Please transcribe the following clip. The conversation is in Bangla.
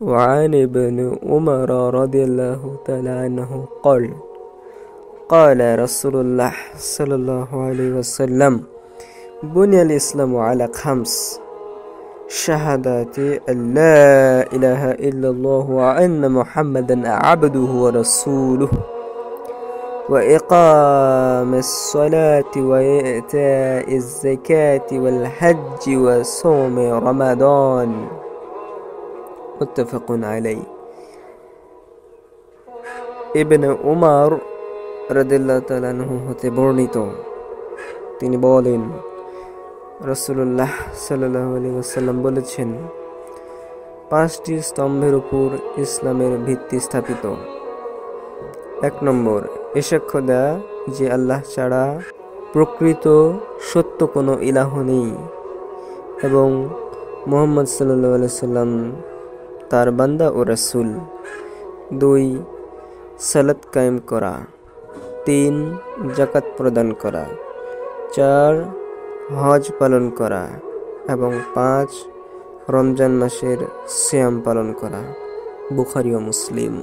وعن ابن عمر رضي الله تعالى عنه قال قال رسول الله صلى الله عليه وسلم بني الإسلام على 5 شهادة أن لا إله إلا الله وأن محمدا عبده ورسوله وإقام الصلاة وإيتاء الزكاة والحج وصوم رمضان متفق عليه ইবনে উমর রাদিয়াল্লাহু তাআলা আনহু হতে বর্ণিত, তিনি বলেন রাসূলুল্লাহ সাল্লাল্লাহু আলাইহি ওয়াসাল্লাম বলেছেন, 5টি স্তম্ভের উপর ইসলামের ভিত্তি স্থাপিত। 1 নম্বর, এ সাক্ষ্য দেয়া যে আল্লাহ ছাড়া প্রকৃত সত্য কোনো ইলাহ নেই এবং মুহাম্মদ সাল্লাল্লাহু আলাইহি সাল্লাম তার বান্দা ও রাসূল। 2 সালাত কায়েম করা। 3 যাকাত প্রদান করা। 4 হজ পালন করা এবং 5 রমজান মাসের সিয়াম পালন করা। বুখারী ও মুসলিম।